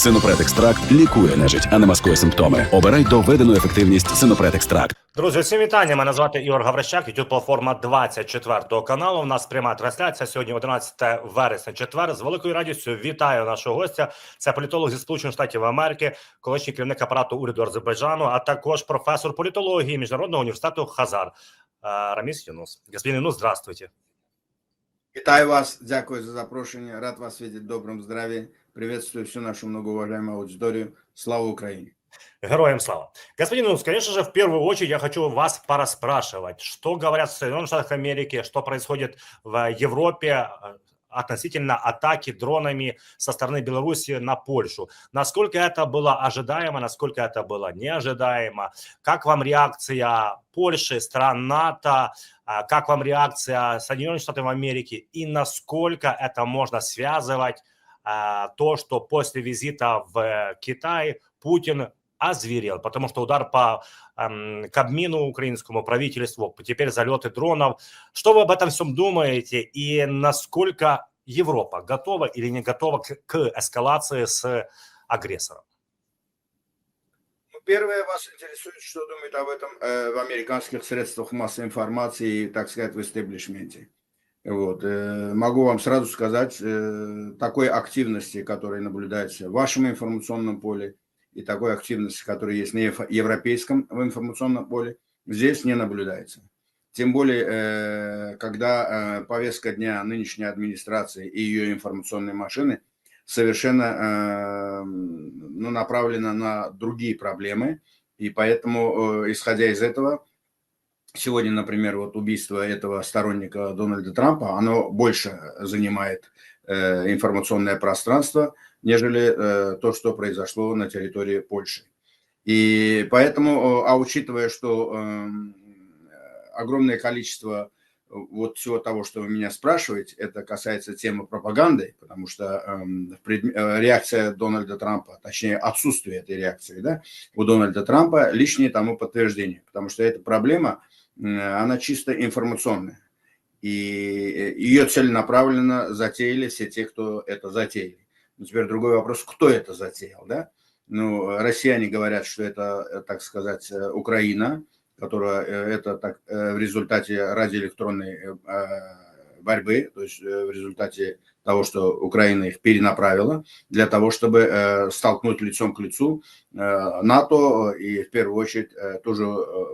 Синопред Екстракт лікує нежить, а не маскує симптоми. Обирай доведену ефективність Синопред Екстракт. Друзі, всім вітання. Мене звати Ігор Гаврищак, YouTube платформа 24 каналу. У нас пряма трансляція. Сьогодні 11 вересня, четвер. З великою радістю вітаю нашого гостя. Це політолог зі Сполучених Штатів Америки, колишній керівник апарату уряду Азербайджану, а також професор політології Міжнародного університету Хазар Раміс Юнус. Господин Юнус, здравствуйте. Вітаю вас, дякую за запрошення. Рад вас видеть в добром здравии. Приветствую всю нашу многоуважаемую аудиторию. Слава Украине! Героям слава. Господин Юнус, конечно же, в первую очередь я хочу вас пораспрашивать, что говорят в Соединенных Штатах Америки, что происходит в Европе относительно атаки дронами со стороны Беларуси на Польшу. Насколько это было ожидаемо, насколько это было неожидаемо? Как вам реакция Польши, стран НАТО? Как вам реакция Соединенных Штатов Америки? И насколько это можно связывать то, что после визита в Китай Путин озверел, потому что удар по Кабмину украинскому правительству, теперь залеты дронов. Что вы об этом всем думаете и насколько Европа готова или не готова к эскалации с агрессором? Первое, вас интересует, что думают об этом в американских средствах массовой информации и, так сказать, в истеблишменте. Вот. Могу вам сразу сказать, такой активности, которая наблюдается в вашем информационном поле, и такой активности, которая есть на европейском в информационном поле, здесь не наблюдается. Тем более, когда повестка дня нынешней администрации и ее информационной машины совершенно направлена на другие проблемы, и поэтому, исходя из этого, сегодня, например, вот убийство этого сторонника Дональда Трампа, оно больше занимает информационное пространство, нежели то, что произошло на территории Польши. И поэтому, учитывая, что огромное количество вот всего того, что вы меня спрашиваете, это касается темы пропаганды, потому что реакция Дональда Трампа, точнее отсутствие этой реакции, да, у Дональда Трампа лишнее тому подтверждение, потому что эта проблема, она чисто информационная. И ее целенаправленно затеяли все те, кто это затеяли. Но теперь другой вопрос, кто это затеял, да? Ну, россияне говорят, что это, так сказать, Украина, которая это так, в результате радиоэлектронной борьбы, то есть в результате того, что Украина их перенаправила для того, чтобы столкнуть лицом к лицу НАТО и в первую очередь ту же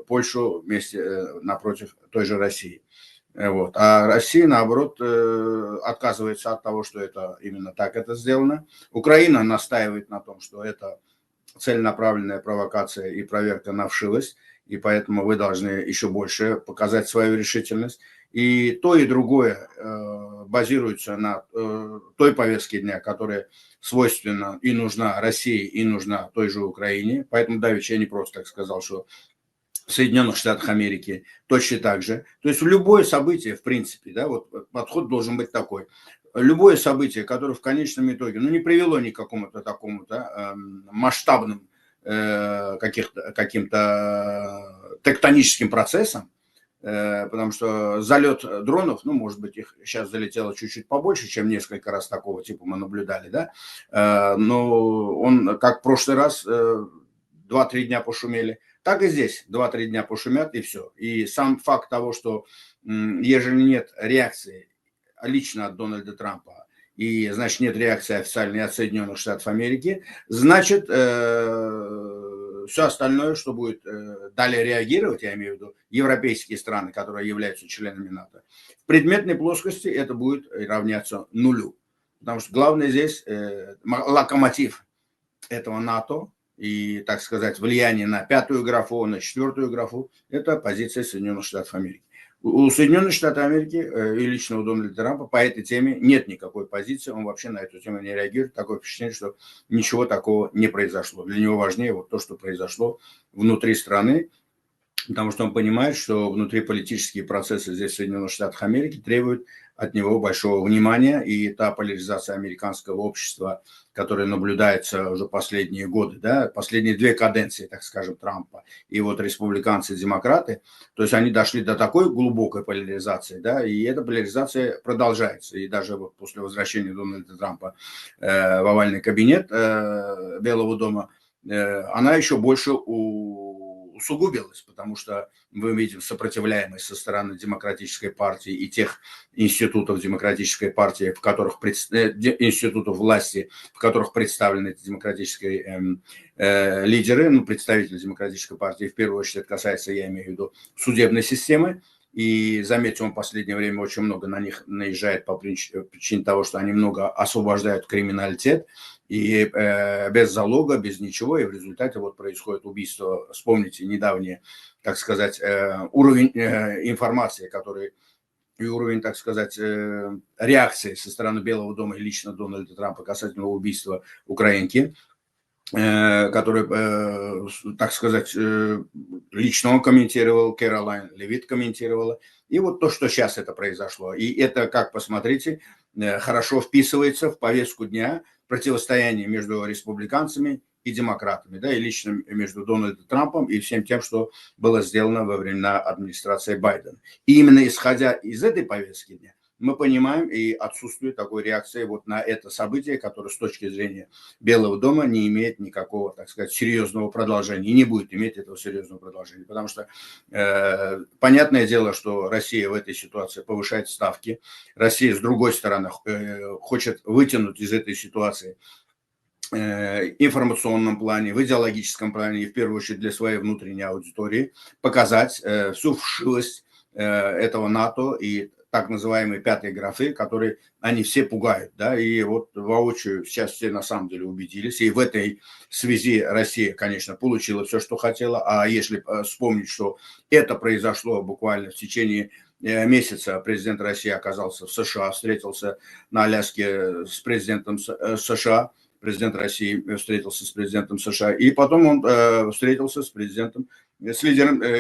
Польшу вместе напротив той же России. Вот. А Россия, наоборот, отказывается от того, что это именно так это сделано. Украина настаивает на том, что это целенаправленная провокация и проверка на вшивость, и поэтому вы должны еще больше показать свою решительность. И то, и другое базируется на той повестке дня, которая свойственна и нужна России, и нужна той же Украине. Поэтому давеча я не просто так сказал, что в Соединенных Штатах Америки точно так же. То есть в любое событие, в принципе, да, вот подход должен быть такой. Любое событие, которое в конечном итоге, не привело ни к какому-то такому масштабным каким-то тектоническим процессам, потому что залет дронов, может быть, их сейчас залетело чуть-чуть побольше, чем несколько раз такого типа мы наблюдали, да, но он, как в прошлый раз, 2-3 дня пошумели, так и здесь 2-3 дня пошумят, и все. И сам факт того, что ежели нет реакции лично от Дональда Трампа, и, значит, нет реакции официальной от Соединенных Штатов Америки, значит, все остальное, что будет далее реагировать, я имею в виду европейские страны, которые являются членами НАТО, в предметной плоскости это будет равняться нулю. Потому что главное здесь локомотив этого НАТО и, так сказать, влияние на 5-ю графу, на 4-ю графу, это позиция Соединенных Штатов Америки. У Соединенных Штатов Америки и лично у Дональда Трампа по этой теме нет никакой позиции, он вообще на эту тему не реагирует. Такое впечатление, что ничего такого не произошло. Для него важнее вот то, что произошло внутри страны, потому что он понимает, что внутриполитические процессы здесь в Соединенных Штатах Америки требуют от него большого внимания, и та поляризация американского общества, которая наблюдается уже последние годы, да, последние 2 каденции, так скажем, Трампа, и вот республиканцы и демократы, то есть они дошли до такой глубокой поляризации, да, и эта поляризация продолжается, и даже вот после возвращения Дональда Трампа в овальный кабинет Белого дома, она еще больше усугубилась, потому что мы видим сопротивляемость со стороны демократической партии и тех институтов демократической партии, в которых институтов власти, в которых представлены эти демократические лидеры, ну, представители демократической партии, в первую очередь касается, я имею в виду, судебной системы. И, заметьте, он в последнее время очень много на них наезжает по причине того, что они много освобождают криминалитет, и без залога, без ничего, и в результате вот происходит убийство. Вспомните недавнее, так сказать, уровень информации, который и уровень, так сказать, реакции со стороны Белого дома и лично Дональда Трампа касательно убийства украинки, который, так сказать, лично он комментировал, Кэролайн Левит комментировала. И вот то, что сейчас это произошло. И это, как посмотрите, хорошо вписывается в повестку дня противостояния между республиканцами и демократами, да, и лично между Дональдом Трампом и всем тем, что было сделано во времена администрации Байдена. И именно исходя из этой повестки дня, мы понимаем и отсутствие такой реакции вот на это событие, которое с точки зрения Белого дома не имеет никакого, так сказать, серьезного продолжения и не будет иметь этого серьезного продолжения. Потому что понятное дело, что Россия в этой ситуации повышает ставки. Россия, с другой стороны, хочет вытянуть из этой ситуации информационном плане, в идеологическом плане и в первую очередь для своей внутренней аудитории показать всю вшивость этого НАТО и так называемой пятой графы, которые они все пугают, да, и вот воочию сейчас все на самом деле убедились, и в этой связи Россия, конечно, получила все, что хотела, а если вспомнить, что это произошло буквально в течение месяца, президент России оказался в США, встретился на Аляске с президентом США, президент России встретился с президентом США, и потом он встретился с лидером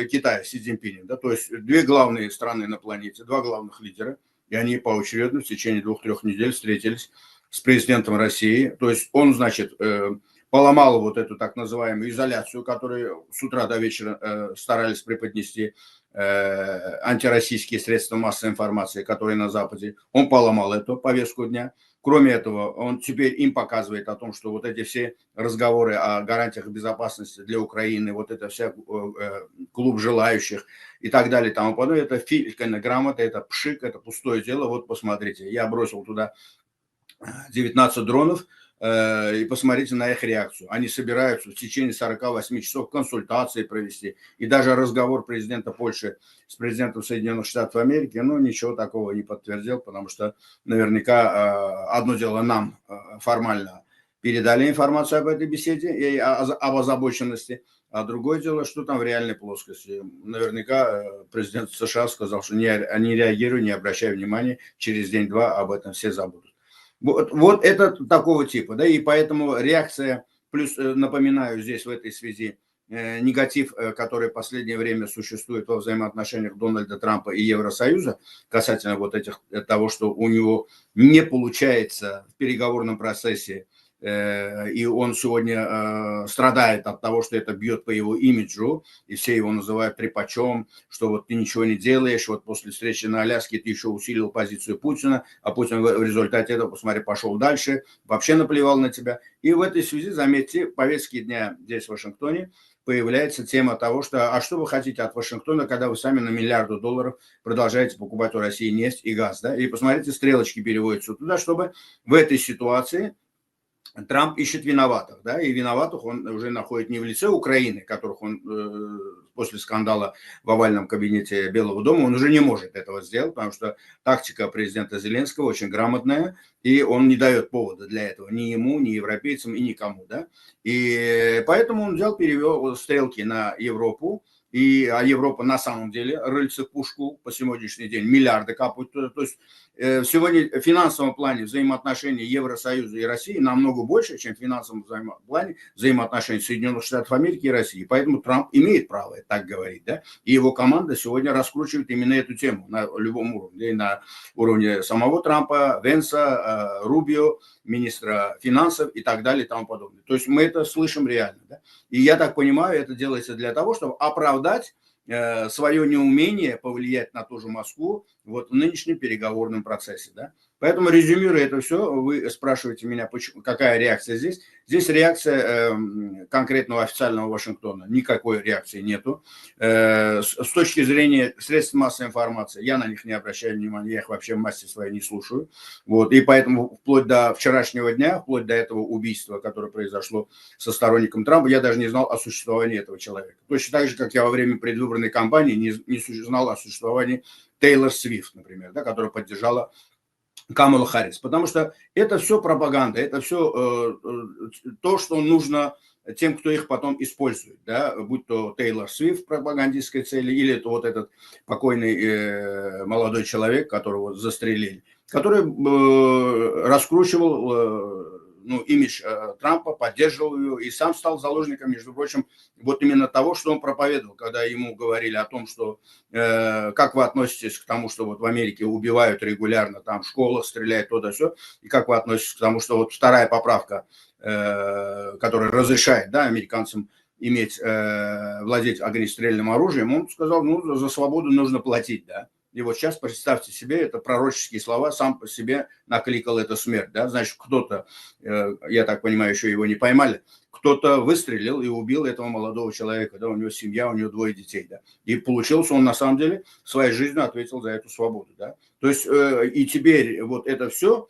Китая, Си Цзиньпинем. Да, то есть 2 главные страны на планете, 2 главных лидера, и они поочередно в течение 2-3 недель встретились с президентом России. То есть он, значит, поломал вот эту так называемую изоляцию, которую с утра до вечера старались преподнести антироссийские средства массовой информации, которые на Западе. Он поломал эту повестку дня. Кроме этого, он теперь им показывает о том, что вот эти все разговоры о гарантиях безопасности для Украины, вот это вся клуб желающих и так далее, тому подобное, это филькальная грамота, это пшик, это пустое дело. Вот посмотрите, я бросил туда 19 дронов, и посмотрите на их реакцию. Они собираются в течение 48 часов консультации провести. И даже разговор президента Польши с президентом Соединенных Штатов Америки, ну, ничего такого не подтвердил, потому что наверняка одно дело нам формально передали информацию об этой беседе и об озабоченности, а другое дело, что там в реальной плоскости. Наверняка президент США сказал, что не реагируй, не обращай внимания, через день-два об этом все забудут. Вот это такого типа, да, и поэтому реакция, плюс, напоминаю здесь в этой связи, негатив, который в последнее время существует во взаимоотношениях Дональда Трампа и Евросоюза, касательно вот того, что у него не получается в переговорном процессе, и он сегодня страдает от того, что это бьет по его имиджу, и все его называют трепачом, что вот ты ничего не делаешь, вот после встречи на Аляске ты еще усилил позицию Путина, а Путин в результате этого, посмотри, пошел дальше, вообще наплевал на тебя. И в этой связи, заметьте, в повестке дня здесь в Вашингтоне появляется тема того, что, а что вы хотите от Вашингтона, когда вы сами на миллиарды долларов продолжаете покупать у России нефть и газ, да? И посмотрите, стрелочки переводятся туда, чтобы в этой ситуации Трамп ищет виноватых, да, и виноватых он уже находит не в лице Украины, которых он после скандала в овальном кабинете Белого дома, он уже не может этого сделать, потому что тактика президента Зеленского очень грамотная, и он не дает повода для этого ни ему, ни европейцам и никому, да, и поэтому он взял, перевел стрелки на Европу, а Европа на самом деле рыльце в пушку по сегодняшний день, миллиарды капают туда. То есть сегодня в финансовом плане взаимоотношения Евросоюза и России намного больше, чем в финансовом плане взаимоотношений Соединенных Штатов Америки и России. Поэтому Трамп имеет право так говорить, да, и его команда сегодня раскручивает именно эту тему на любом уровне, и на уровне самого Трампа, Венса, Рубио, министра финансов и так далее и тому подобное. То есть мы это слышим реально, да? И я так понимаю, это делается для того, чтобы оправдать свое неумение повлиять на ту же Москву вот в нынешнем переговорном процессе, да. Поэтому, резюмируя это все, вы спрашиваете меня, какая реакция здесь. Здесь реакция конкретного официального Вашингтона. Никакой реакции нету. С точки зрения средств массовой информации, я на них не обращаю внимания, я их вообще в массе своей не слушаю. Вот. И поэтому вплоть до вчерашнего дня, вплоть до этого убийства, которое произошло со сторонником Трампа, я даже не знал о существовании этого человека. Точно так же, как я во время предвыборной кампании не знал о существовании Тейлор Свифт, например, да, которая поддержала Камалу Харрис, потому что это все пропаганда, это все то, что нужно тем, кто их потом использует, да, будь то Тейлор Свифт в пропагандистской цели, или это вот этот покойный молодой человек, которого застрелили, который раскручивал имидж Трампа, поддерживал его и сам стал заложником, между прочим, вот именно того, что он проповедовал, когда ему говорили о том, что как вы относитесь к тому, что вот в Америке убивают регулярно, там в школах стреляют, то да сё, и как вы относитесь к тому, что вот вторая поправка, которая разрешает, да, американцам иметь, владеть огнестрельным оружием, он сказал, за свободу нужно платить, да. И вот сейчас представьте себе, это пророческие слова, сам по себе накликал это смерть, да, значит, кто-то, я так понимаю, еще его не поймали, кто-то выстрелил и убил этого молодого человека, да, у него семья, у него 2 детей, да, и получился он на самом деле своей жизнью ответил за эту свободу, да, то есть и теперь вот это все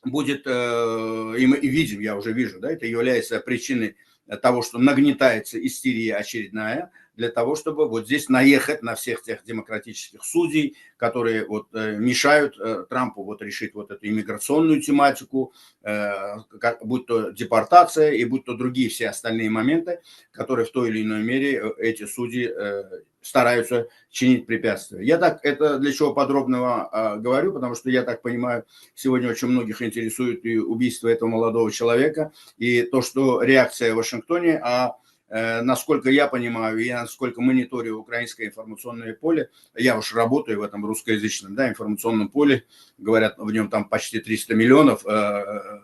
будет, и мы видим, я уже вижу, да, это является причиной того, что нагнетается истерия очередная, для того, чтобы вот здесь наехать на всех тех демократических судей, которые вот мешают Трампу вот решить вот эту иммиграционную тематику, будь то депортация и будь то другие все остальные моменты, которые в той или иной мере эти судьи стараются чинить препятствия. Я так это для чего подробного говорю, потому что я так понимаю, сегодня очень многих интересует и убийство этого молодого человека, и то, что реакция в Вашингтоне, насколько я понимаю, и насколько мониторю украинское информационное поле, я уж работаю в этом русскоязычном, да, информационном поле, говорят, в нем там почти 300 миллионов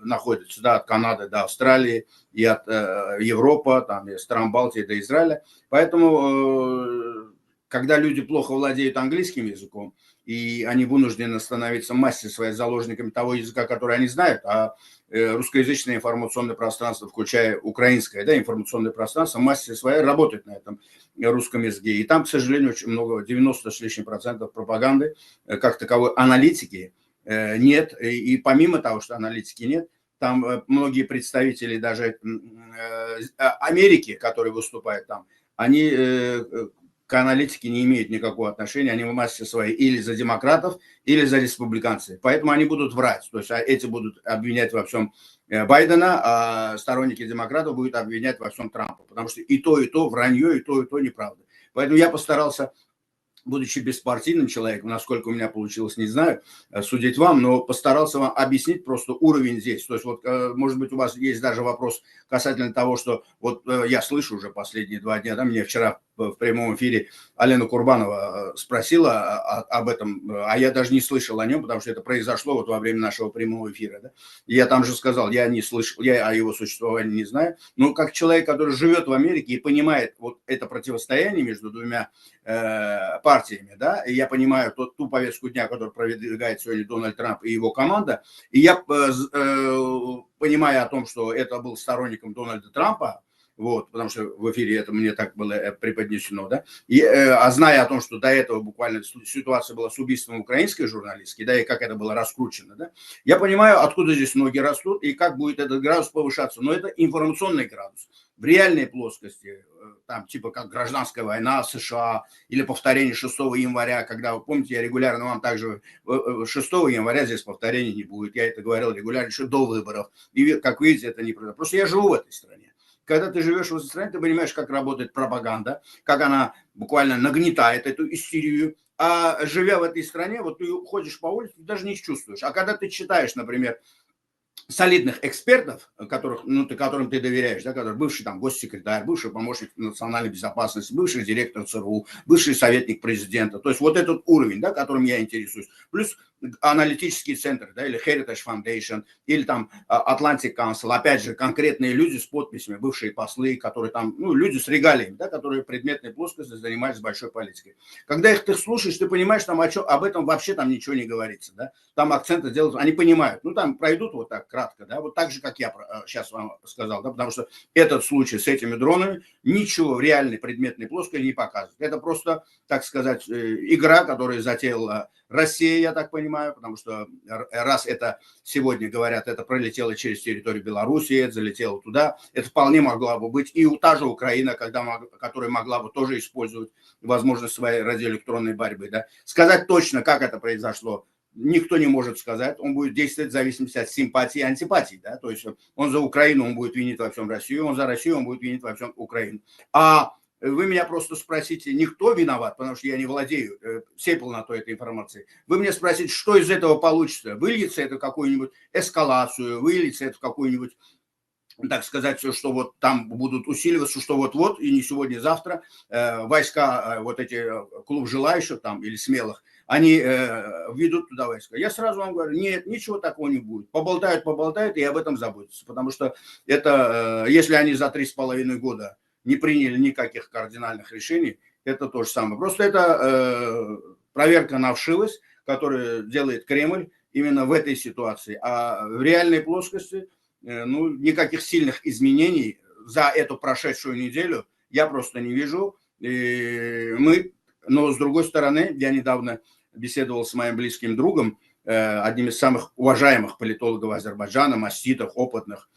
находится, да, от Канады до Австралии, и от Европы, там, и стран Балтии до Израиля. Поэтому, когда люди плохо владеют английским языком, и они вынуждены становиться массе своей заложниками того языка, который они знают, а русскоязычное информационное пространство, включая украинское, да, информационное пространство, массе своей работает на этом русском языке. И там, к сожалению, очень много, 90 с лишним процентов пропаганды, как таковой аналитики нет. И помимо того, что аналитики нет, там многие представители даже Америки, которые выступают там, они к аналитике не имеют никакого отношения, они в массе своей или за демократов, или за республиканцев. Поэтому они будут врать. То есть эти будут обвинять во всем Байдена, а сторонники демократов будут обвинять во всем Трампа. Потому что и то вранье, и то неправда. Поэтому я постарался, будучи беспартийным человеком, насколько у меня получилось, не знаю, судить вам, но постарался вам объяснить просто уровень здесь. То есть вот, может быть, у вас есть даже вопрос касательно того, что вот я слышу уже последние 2 дня, да, мне вчера в прямом эфире Алена Курбанова спросила об этом, а я даже не слышал о нем, потому что это произошло вот во время нашего прямого эфира. Да? И я там же сказал, я не слышал, я о его существовании не знаю, но как человек, который живет в Америке и понимает вот это противостояние между двумя партиями, да, и я понимаю ту повестку дня, которую продвигает сегодня Дональд Трамп и его команда, и я понимаю о том, что это был сторонником Дональда Трампа, вот, потому что в эфире это мне так было преподнесено, да, и, зная о том, что до этого буквально ситуация была с убийством украинской журналистки, да, и как это было раскручено, да, я понимаю, откуда здесь ноги растут и как будет этот градус повышаться, но это информационный градус. В реальной плоскости, там, типа как гражданская война в США или повторение 6 января, когда, вы помните, я регулярно вам также 6 января здесь повторений не будет, я это говорил регулярно еще до выборов, и, как видите, это не правда. Просто я живу в этой стране. Когда ты живешь в этой стране, ты понимаешь, как работает пропаганда, как она буквально нагнетает эту истерию. А живя в этой стране, вот ты ходишь по улице, ты даже не чувствуешь. А когда ты читаешь, например, солидных экспертов, которым ты доверяешь, да, которые бывший там госсекретарь, бывший помощник национальной безопасности, бывший директор ЦРУ, бывший советник президента. То есть вот этот уровень, да, которым я интересуюсь. Плюс аналитические центры, да, или Heritage Foundation, или там Atlantic Council, опять же, конкретные люди с подписями, бывшие послы, которые там, люди с регалиями, да, которые предметной плоскости занимаются большой политикой. Когда их ты слушаешь, ты понимаешь, там об этом вообще там ничего не говорится, да, там акценты делают, они понимают, там пройдут вот так кратко, да, вот так же, как я сейчас вам сказал, да, потому что этот случай с этими дронами ничего в реальной предметной плоскости не показывает. Это просто, так сказать, игра, которую затеяла Россия, я так понимаю, потому что раз это сегодня говорят, это пролетело через территорию Белоруссии, это залетело туда, это вполне могла бы быть и та же Украина, которая могла бы тоже использовать возможность своей радиоэлектронной борьбы. Да. Сказать точно, как это произошло, никто не может сказать. Он будет действовать в зависимости от симпатии и антипатии. Да. То есть он за Украину, он будет винить во всем Россию, он за Россию, он будет винить во всем Украину. А вы меня просто спросите, никто виноват, потому что я не владею всей полнотой этой информации. Вы меня спросите, что из этого получится? Выльется это в какую-нибудь эскалацию, выльется это в какую-нибудь, так сказать, что вот там будут усиливаться, что вот-вот, и не сегодня, и завтра, войска, вот эти клуб желающих там, или смелых, они ведут туда войска. Я сразу вам говорю, нет, ничего такого не будет. Поболтают, и об этом заботятся. Потому что это, если они за 3,5 года не приняли никаких кардинальных решений, это то же самое. Просто это проверка на вшивость, которую делает Кремль именно в этой ситуации. А в реальной плоскости, никаких сильных изменений за эту прошедшую неделю я просто не вижу. Но с другой стороны, я недавно беседовал с моим близким другом, одним из самых уважаемых политологов Азербайджана, маститых, опытных,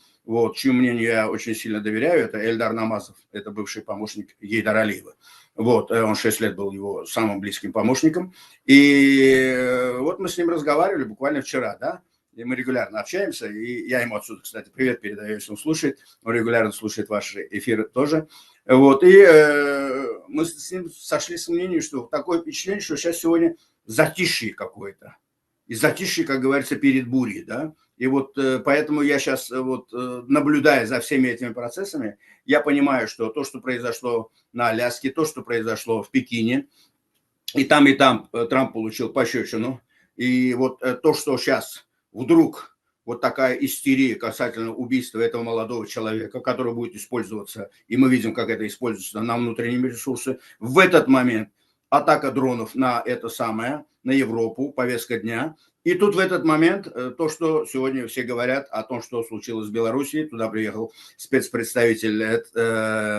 чьему мнению я очень сильно доверяю, это Эльдар Намазов, это бывший помощник Гейдара Алиева. Он 6 лет был его самым близким помощником. И вот мы с ним разговаривали буквально вчера, да, и мы регулярно общаемся, и я ему отсюда, кстати, привет передаю, если он слушает, он регулярно слушает ваши эфиры тоже. И мы с ним сошли с мнением, что такое впечатление, что сейчас сегодня затишье какое-то. И затишье, как говорится, перед бурей, да. И поэтому я сейчас, наблюдая за всеми этими процессами, я понимаю, что то, что произошло на Аляске, то, что произошло в Пекине, и там Трамп получил пощечину, и то, что сейчас вдруг вот такая истерия касательно убийства этого молодого человека, который будет использоваться, и мы видим, как это используется на внутренние ресурсы, в этот момент атака дронов на это самое, на Европу, повестка дня. И тут в этот момент то, что сегодня все говорят о том, что случилось в Беларуси, туда приехал спецпредставитель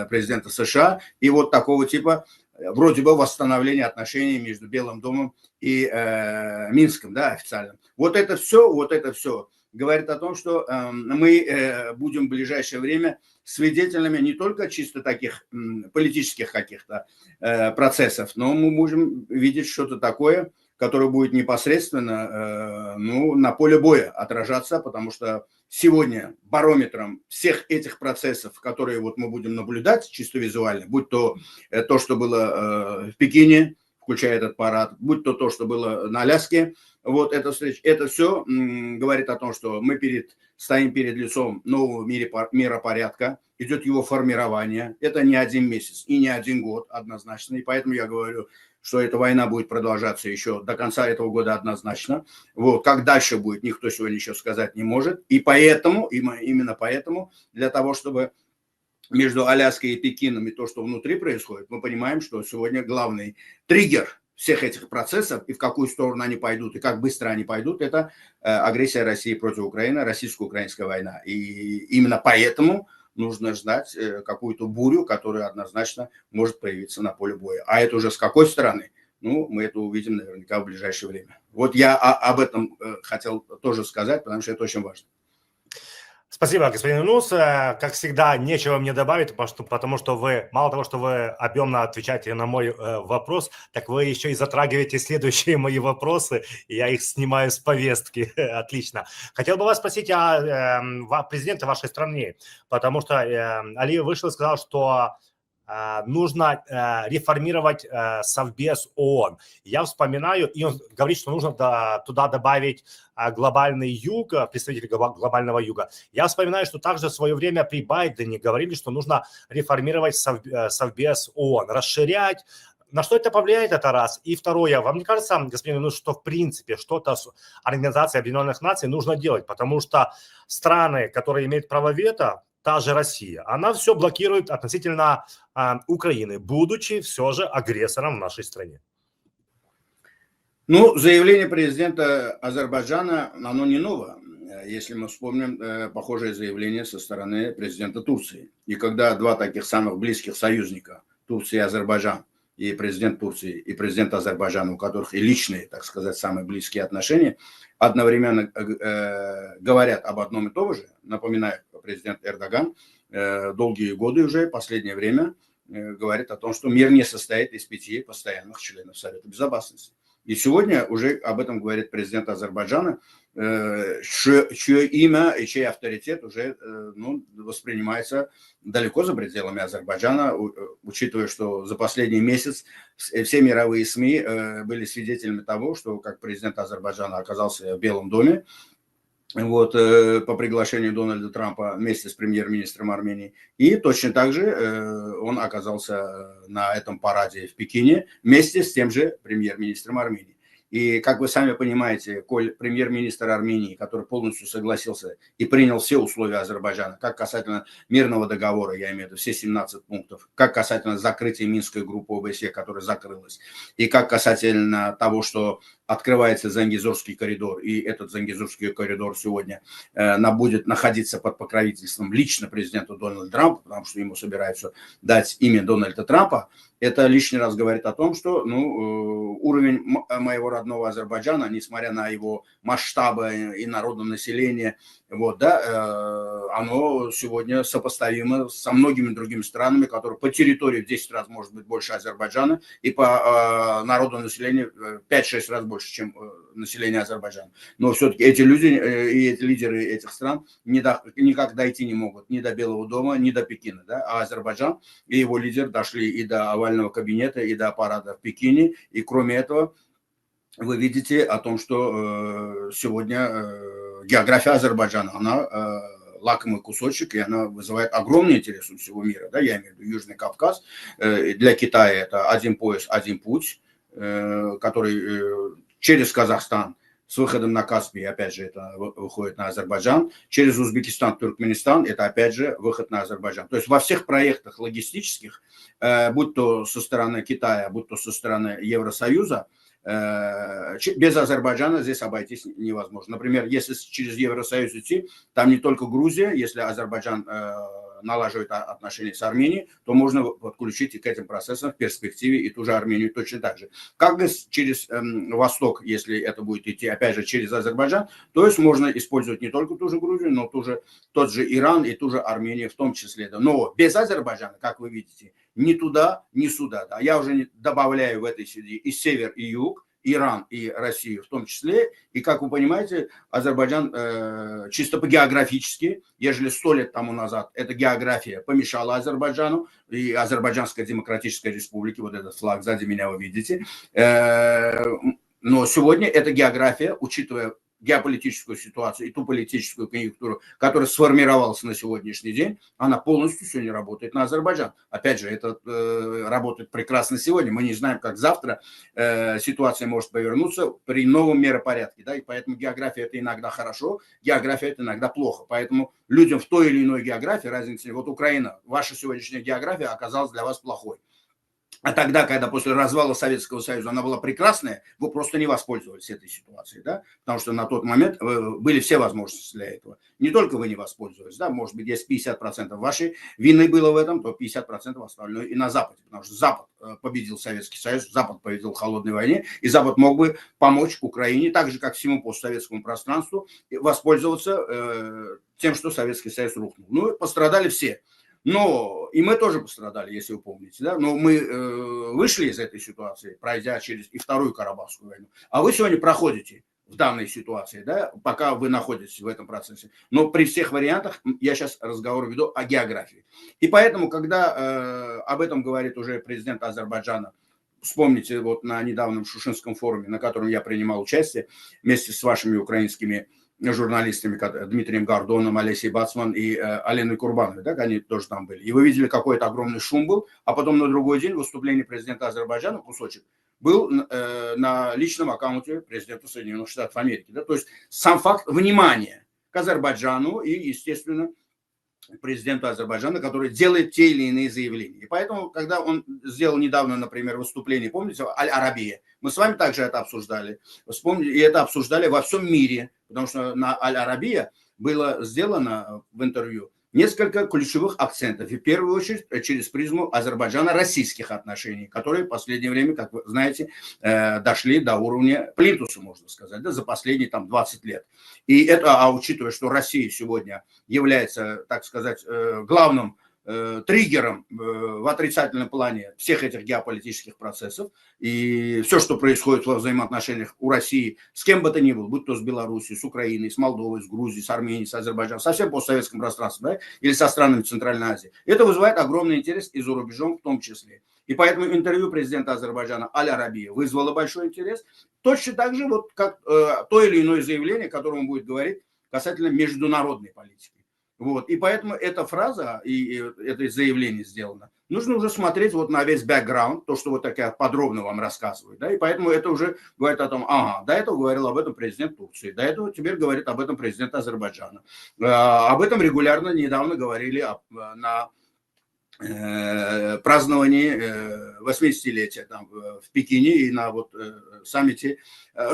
президента США, и такого типа вроде бы восстановление отношений между Белым домом и Минском, да, официально. Вот это все говорит о том, что мы будем в ближайшее время свидетелями не только чисто таких политических каких-то процессов, но мы можем видеть что-то такое, которое будет непосредственно на поле боя отражаться, потому что сегодня барометром всех этих процессов, которые мы будем наблюдать чисто визуально, будь то что было в Пекине, включая этот парад, будь то, что было на Аляске, эта встреча, это все говорит о том, что мы стоим перед лицом нового миропорядка, идет его формирование. Это не 1 месяц и не 1 год однозначно. И поэтому я говорю, что эта война будет продолжаться еще до конца этого года однозначно. Как дальше будет, никто сегодня еще сказать не может. И именно поэтому, для того, чтобы между Аляской и Пекином и то, что внутри происходит, мы понимаем, что сегодня главный триггер всех этих процессов и в какую сторону они пойдут, и как быстро они пойдут, это агрессия России против Украины, российско-украинская война. И именно поэтому нужно ждать какую-то бурю, которая однозначно может появиться на поле боя. А это уже с какой стороны? Мы это увидим наверняка в ближайшее время. Я об этом хотел тоже сказать, потому что это очень важно. Спасибо, господин Нус. Как всегда, нечего мне добавить, потому что вы, мало того, что вы объемно отвечаете на мой вопрос, так вы еще и затрагиваете следующие мои вопросы, и я их снимаю с повестки. Отлично. Хотел бы вас спросить о президенте вашей страны, потому что Алиев вышел и сказал, что нужно реформировать Совбез ООН. Я вспоминаю, и он говорит, что нужно туда добавить глобальный юг, представители глобального юга. Я вспоминаю, что также в свое время при Байдене говорили, что нужно реформировать Совбез ООН, расширять. На что это повлияет, это раз. И второе, вам не кажется, господин Нус, что в принципе что-то с Организацией Объединенных Наций нужно делать, потому что страны, которые имеют право вето, та же Россия, она все блокирует относительно Украины, будучи все же агрессором в нашей стране. Ну, заявление президента Азербайджана, оно не ново. Если мы вспомним похожее заявление со стороны президента Турции. И когда два таких самых близких союзника, Турция и Азербайджан, и президент Турции, и президент Азербайджана, у которых и личные, так сказать, самые близкие отношения, одновременно говорят об одном и том же, напоминаю, президент Эрдоган долгие годы уже, последнее время, говорит о том, что мир не состоит из 5 постоянных членов Совета Безопасности. И сегодня уже об этом говорит президент Азербайджана, чье имя и чей авторитет уже воспринимается далеко за пределами Азербайджана, учитывая, что за последний месяц все мировые СМИ были свидетелями того, что как президент Азербайджана оказался в Белом доме, по приглашению Дональда Трампа вместе с премьер-министром Армении. И точно так же он оказался на этом параде в Пекине вместе с тем же премьер-министром Армении. И, как вы сами понимаете, коль премьер-министр Армении, который полностью согласился и принял все условия Азербайджана, как касательно мирного договора, я имею в виду все 17 пунктов, как касательно закрытия Минской группы ОБСЕ, которая закрылась, и как касательно того, что открывается Зангезурский коридор, и этот Зангезурский коридор сегодня будет находиться под покровительством лично президента Дональда Трампа, потому что ему собираются дать имя Дональда Трампа, это лишний раз говорит о том, что уровень моего родного Азербайджана, несмотря на его масштабы и народонаселение, оно сегодня сопоставимо со многими другими странами, которые по территории в 10 раз может быть больше Азербайджана и по народонаселению 5-6 раз больше, чем население Азербайджана. Но все-таки эти люди и эти лидеры этих стран никак дойти не могут ни до Белого дома, ни до Пекина. Да? А Азербайджан и его лидер дошли и до овального кабинета, и до аппарата в Пекине. И кроме этого, вы видите о том, что сегодня география Азербайджана, она лакомый кусочек, и она вызывает огромный интерес у всего мира. Да? Я имею в виду Южный Кавказ. Для Китая это один пояс, один путь, который через Казахстан с выходом на Каспий, опять же, это выходит на Азербайджан. Через Узбекистан, Туркменистан, это опять же выход на Азербайджан. То есть во всех проектах логистических, будь то со стороны Китая, будь то со стороны Евросоюза, без Азербайджана здесь обойтись невозможно. Например, если через Евросоюз идти, там не только Грузия, если Азербайджан налаживает отношения с Арменией, то можно подключить и к этим процессам в перспективе и ту же Армению точно так же. Как бы через Восток, если это будет идти, опять же, через Азербайджан, то есть можно использовать не только ту же Грузию, но тот же Иран и ту же Армению в том числе. Но без Азербайджана, как вы видите, ни туда, ни сюда. Да. Я уже добавляю в этой среде и север, и юг, Иран и Россию в том числе. И, как вы понимаете, Азербайджан чисто по-географически, ежели 100 лет тому назад эта география помешала Азербайджану и Азербайджанской Демократической Республике, вот этот флаг сзади меня вы видите, но сегодня эта география, учитывая геополитическую ситуацию и ту политическую конъюнктуру, которая сформировалась на сегодняшний день, она полностью сегодня работает на Азербайджан. Опять же, это работает прекрасно сегодня. Мы не знаем, как завтра ситуация может повернуться при новом миропорядке. Да? И поэтому география это иногда хорошо, география это иногда плохо. Поэтому людям в той или иной географии разницы. Вот Украина, ваша сегодняшняя география оказалась для вас плохой. а тогда, когда после развала Советского Союза она была прекрасная, вы просто не воспользовались этой ситуацией, да, потому что на тот момент были все возможности для этого. Не только вы не воспользовались, да, может быть, если 50% вашей вины было в этом, то 50% остальное и на Западе, потому что Запад победил Советский Союз, Запад победил в холодной войне, и Запад мог бы помочь Украине, так же, как всему постсоветскому пространству, воспользоваться тем, что Советский Союз рухнул. Ну, пострадали все. Но и мы тоже пострадали, если вы помните, да, но мы вышли из этой ситуации, пройдя через и Вторую Карабахскую войну. А вы сегодня проходите в данной ситуации, да, пока вы находитесь в этом процессе. Но при всех вариантах я сейчас разговор веду о географии. И поэтому, когда об этом говорит уже президент Азербайджана, вспомните вот на недавнем Шушинском форуме, на котором я принимал участие вместе с вашими украинскими журналистами, Дмитрием Гордоном, Олесей Бацман и Аленой Курбановой, да, они тоже там были. И вы видели, какой это огромный шум был, а потом на другой день выступление президента Азербайджана, кусочек, был на личном аккаунте президента Соединенных Штатов Америки. Да? То есть сам факт внимания к Азербайджану и, естественно, президенту Азербайджана, который делает те или иные заявления. И поэтому, когда он сделал недавно, например, выступление, помните, Аль-Арабия, мы с вами также это обсуждали. Вспомните, и это обсуждали во всем мире, потому что на Аль-Арабия было сделано в интервью несколько ключевых акцентов. И в первую очередь через призму Азербайджана-российских отношений, которые в последнее время, как вы знаете, дошли до уровня плинтуса, можно сказать, да, за последние там 20 лет. И это, а учитывая, что Россия сегодня является, так сказать, главным триггером в отрицательном плане всех этих геополитических процессов, и все, что происходит во взаимоотношениях у России с кем бы то ни было, будь то с Белоруссией, с Украиной, с Молдовой, с Грузией, с Арменией, с Азербайджаном, со всем постсоветским пространством, да, или со странами Центральной Азии, это вызывает огромный интерес и за рубежом в том числе. И поэтому интервью президента Азербайджана Аль-Арабия вызвало большой интерес, точно так же, вот как то или иное заявление, которое он будет говорить касательно международной политики. Вот. И поэтому эта фраза и это заявление сделано. Нужно уже смотреть вот на весь бэкграунд, то, что вот так я подробно вам рассказываю. Да? И поэтому это уже говорит о том, ага, до этого говорил об этом президент Турции, до этого теперь говорит об этом президент Азербайджана. Об этом регулярно недавно говорили на праздновании 80-летия там, в Пекине и на вот саммите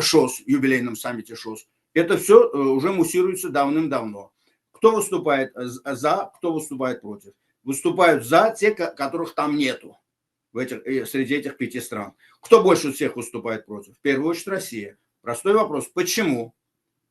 ШОС, юбилейном саммите ШОС. Это все уже муссируется давным-давно. Кто выступает за, кто выступает против? Выступают за те, которых там нету среди этих 5 стран. Кто больше всех выступает против? В первую очередь Россия. Простой вопрос. Почему?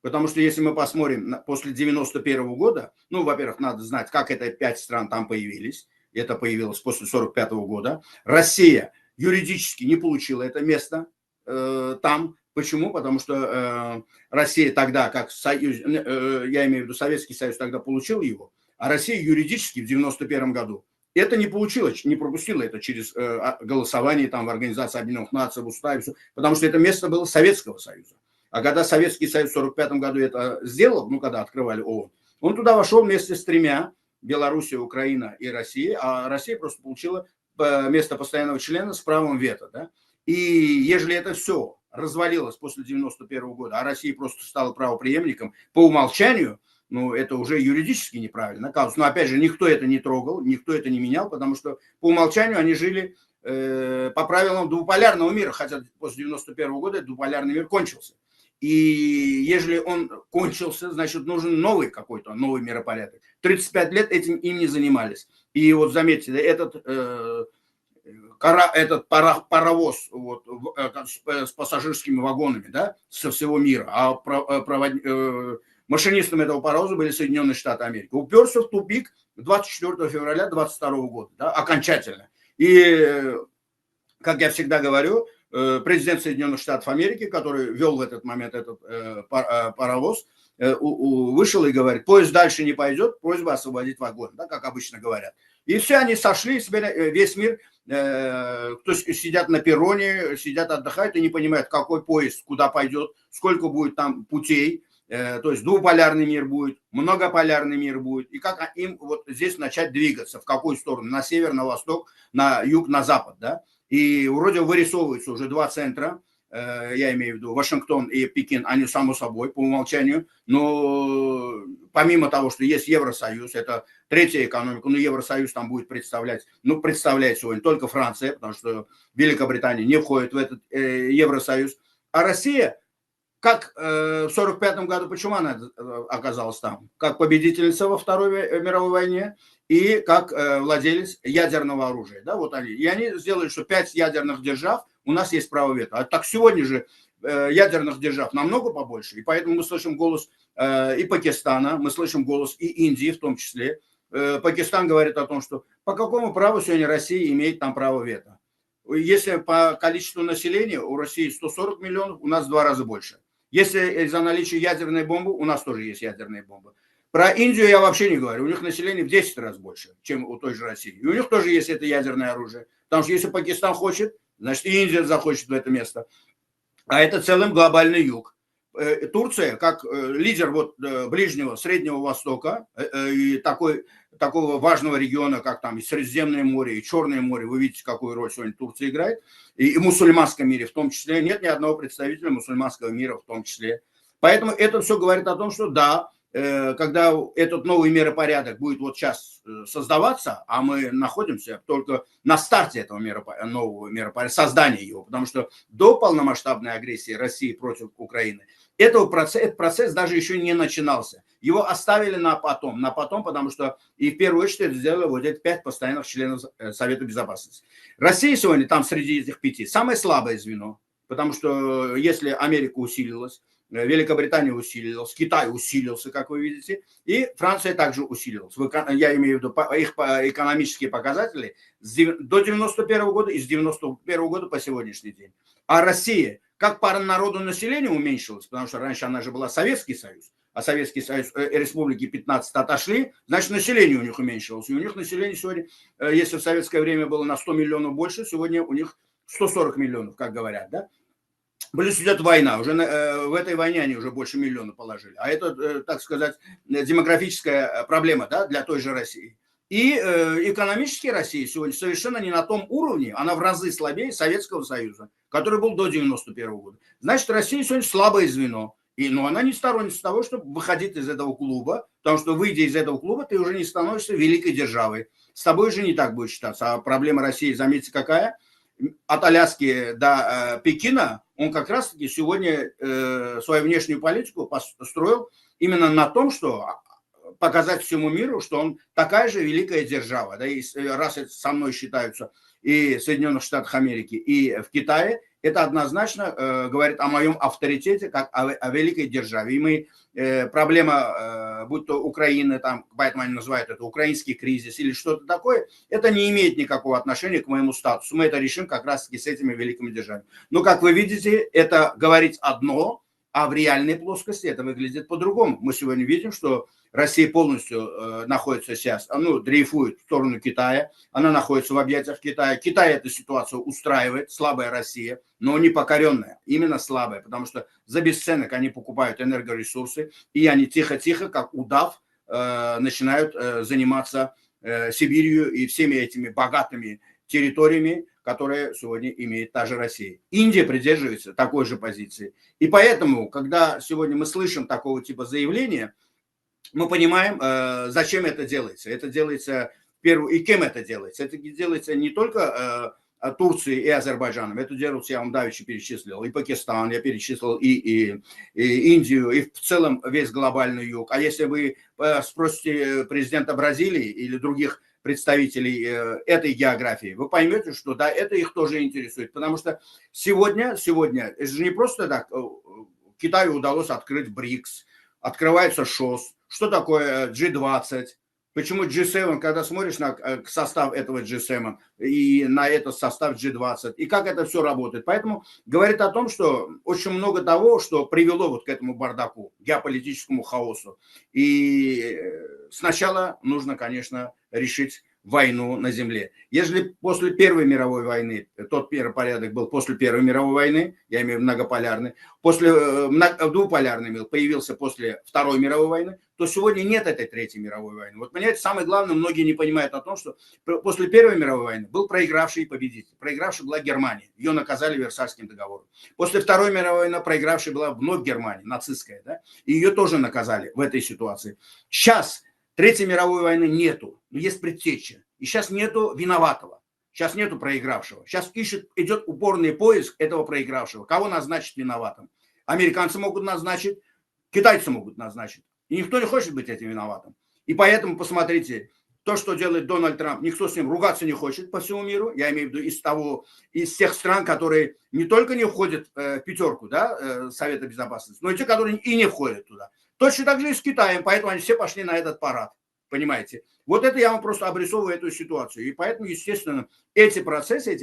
Потому что если мы посмотрим после 91 года, ну, во-первых, надо знать, как это 5 стран там появились. Это появилось после 45 года. Россия юридически не получила это место там. Почему? Потому что Россия тогда, как союз, я имею в виду Советский Союз, тогда получил его, а Россия юридически в 91 году это не получилось, не пропустила это через голосование там в Организации Объединенных Наций, в Уставе, потому что это место было Советского Союза. А когда Советский Союз в 45 году это сделал, ну, когда открывали ООН, он туда вошел вместе с 3: Белоруссия, Украина и Россия, а Россия просто получила место постоянного члена с правом вето, да? И ежели это все развалилось после 91 года, а Россия просто стала правопреемником по умолчанию, ну, это уже юридически неправильно. Но, опять же, никто это не трогал, никто это не менял, потому что по умолчанию они жили по правилам двуполярного мира, хотя после 91 года этот двуполярный мир кончился. И ежели он кончился, значит, нужен новый какой-то, новый миропорядок. 35 лет этим им не занимались. И вот заметьте, этот паровоз вот, с пассажирскими вагонами, да, со всего мира, а машинистом этого паровоза были Соединенные Штаты Америки, уперся в тупик 24 февраля 2022 года, да, окончательно. И, как я всегда говорю, президент Соединенных Штатов Америки, который вел в этот момент этот паровоз, вышел и говорит: поезд дальше не пойдет, просьба освободить вагон, да, как обычно говорят. И все они сошли, весь мир, кто сидят на перроне, сидят, отдыхают и не понимают, какой поезд, куда пойдет, сколько будет там путей, то есть двуполярный мир будет, многополярный мир будет, и как им вот здесь начать двигаться, в какую сторону, на север, на восток, на юг, на запад, да. И вроде вырисовываются уже 2 центра, я имею в виду Вашингтон и Пекин, они само собой по умолчанию, но помимо того, что есть Евросоюз, это третья экономика, но Евросоюз там будет представлять, представляет сегодня только Франция, потому что Великобритания не входит в этот Евросоюз, а Россия, как в 1945 году, почему она оказалась там? Как победительница во Второй мировой войне и как владелец ядерного оружия. Да, вот они. И они сделали, что 5 ядерных держав, у нас есть право вето. А так сегодня же ядерных держав намного побольше. И поэтому мы слышим голос и Пакистана, мы слышим голос и Индии в том числе. Пакистан говорит о том, что по какому праву сегодня Россия имеет там право вето. Если по количеству населения у России 140 миллионов, у нас в 2 раза больше. Если из-за наличия ядерной бомбы, у нас тоже есть ядерные бомбы. Про Индию я вообще не говорю. У них население в 10 раз больше, чем у той же России. И у них тоже есть это ядерное оружие. Потому что если Пакистан хочет, значит и Индия захочет в это место. А это целым глобальный юг. Турция, как лидер Ближнего, Среднего Востока и такого важного региона, как там и Средиземное море, и Черное море, вы видите, какую роль сегодня Турция играет, и в мусульманском мире в том числе, нет ни одного представителя мусульманского мира в том числе. Поэтому это все говорит о том, что да, когда этот новый миропорядок будет вот сейчас создаваться, а мы находимся только на старте этого нового миропорядка, создания его, потому что до полномасштабной агрессии России против Украины этот процесс даже еще не начинался. Его оставили на потом, потому что и в первую очередь это сделали вот эти 5 постоянных членов Совета Безопасности. Россия сегодня там среди этих 5 самое слабое звено, потому что если Америка усилилась, Великобритания усилилась, Китай усилился, как вы видите, и Франция также усилилась. Я имею в виду их экономические показатели до 91 года и с 91 года по сегодняшний день. А Россия, как пара народу населения уменьшилась, потому что раньше она же была Советский Союз, а Советский Союз, республики 15 отошли, значит население у них уменьшилось. И у них население сегодня, если в советское время было на 100 миллионов больше, сегодня у них 140 миллионов, как говорят, да? Плюс идет война, уже в этой войне они уже больше миллиона положили. А это, так сказать, демографическая проблема, да, для той же России. И экономически Россия сегодня совершенно не на том уровне, она в разы слабее Советского Союза, который был до 91 года. Значит, Россия сегодня слабое звено. Но она не сторонница того, чтобы выходить из этого клуба, потому что, выйдя из этого клуба, ты уже не становишься великой державой. С тобой же не так будет считаться. А проблема России, заметьте, какая? От Аляски до Пекина он как раз-таки сегодня свою внешнюю политику построил именно на том, что показать всему миру, что он такая же великая держава. Да, и раз это со мной считаются и в Соединенных Штатах Америки, и в Китае, это однозначно говорит о моем авторитете как о великой державе. И мы, проблема, будь то Украина, там, поэтому они называют это украинский кризис или что-то такое, это не имеет никакого отношения к моему статусу. Мы это решим как раз-таки с этими великими державами. Но, как вы видите, это говорит одно, а в реальной плоскости это выглядит по-другому. Мы сегодня видим, что Россия полностью находится сейчас, дрейфует в сторону Китая, она находится в объятиях Китая. Китай эту ситуацию устраивает, слабая Россия, но не покоренная, именно слабая, потому что за бесценок они покупают энергоресурсы, и они тихо-тихо, как удав, начинают заниматься Сибирью и всеми этими богатыми территориями, которые сегодня имеет та же Россия. Индия придерживается такой же позиции. И поэтому, когда сегодня мы слышим такого типа заявления, мы понимаем, зачем это делается. Это делается и кем это делается. Это делается не только Турцией и Азербайджаном. Это делается, я вам давеча перечислил, и Пакистан, я перечислил и Индию, и в целом весь глобальный юг. А если вы спросите президента Бразилии или других представителей этой географии, вы поймете, что да, это их тоже интересует. Потому что сегодня это же не просто так, Китаю удалось открыть БРИКС, открывается ШОС. Что такое G20? Почему G7, когда смотришь на состав этого G7 и на этот состав G20, и как это все работает. Поэтому говорит о том, что очень много того, что привело вот к этому бардаку, геополитическому хаосу. И сначала нужно, конечно, решить войну на земле. Если после Первой мировой войны, тот миропорядок был после Первой мировой войны, я имею в виду многополярный, после двуполярный появился после Второй мировой войны, то сегодня нет этой Третьей мировой войны. Вот, понимаете, самое главное, многие не понимают о том, что после Первой мировой войны был проигравший и победитель. Проигравший была Германия, ее наказали Версальским договором. После Второй мировой войны проигравшей была вновь Германия, нацистская, да, и ее тоже наказали в этой ситуации. Сейчас Третьей мировой войны нету, но есть предтеча. И сейчас нету виноватого, сейчас нету проигравшего. Сейчас идет упорный поиск этого проигравшего. Кого назначить виноватым? Американцы могут назначить, китайцы могут назначить. И никто не хочет быть этим виноватым. И поэтому, посмотрите, то, что делает Дональд Трамп, никто с ним ругаться не хочет по всему миру. Я имею в виду из тех стран, которые не только не входят в пятерку, да, Совета Безопасности, но и те, которые и не входят туда. Точно так же и с Китаем, поэтому они все пошли на этот парад. Понимаете? Вот это я вам просто обрисовываю эту ситуацию. И поэтому, естественно, эти процессы,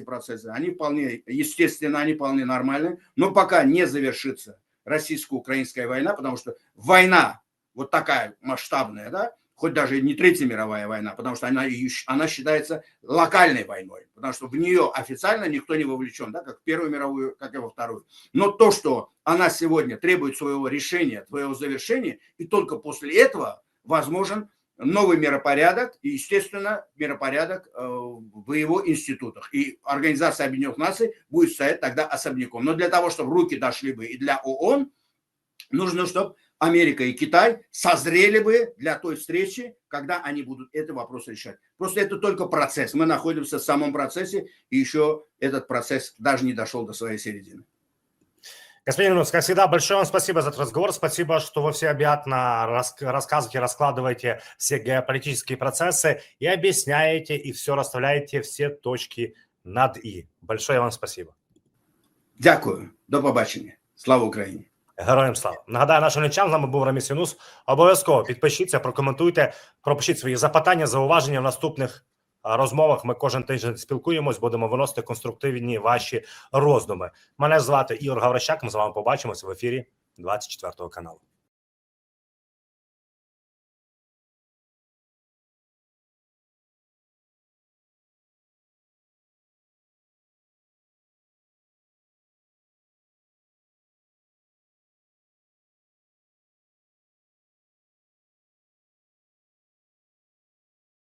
они вполне естественно, они вполне нормальны. Но пока не завершится российско-украинская война, потому что война вот такая масштабная, да, хоть даже не Третья мировая война, потому что она считается локальной войной, потому что в нее официально никто не вовлечен, да, как в Первую мировую, как и во Вторую. Но то, что она сегодня требует своего решения, своего завершения, и только после этого возможен новый миропорядок и, естественно, миропорядок в его институтах. И Организация Объединенных Наций будет стоять тогда особняком. Но для того, чтобы руки дошли бы и для ООН, нужно, чтобы Америка и Китай созрели бы для той встречи, когда они будут этот вопрос решать. Просто это только процесс. Мы находимся в самом процессе, и еще этот процесс даже не дошел до своей середины. Господин Ильнус, как всегда, большое вам спасибо за этот разговор. Спасибо, что вы всеобъятно рассказываете, раскладываете все геополитические процессы и объясняете, и все расставляете, все точки над «і». Большое вам спасибо. Дякую. До побачення. Слава Україні. Героям слава. Нагадаю нашим глядачам, з нами був Раміс Юнус. Обов'язково підпишіться, прокоментуйте, пропишіть свої запитання, зауваження в наступних розмовах. Ми кожен тиждень спілкуємось, будемо виносити конструктивні ваші роздуми. Мене звати Ігор Гаврищак, ми з вами побачимося в ефірі 24 каналу.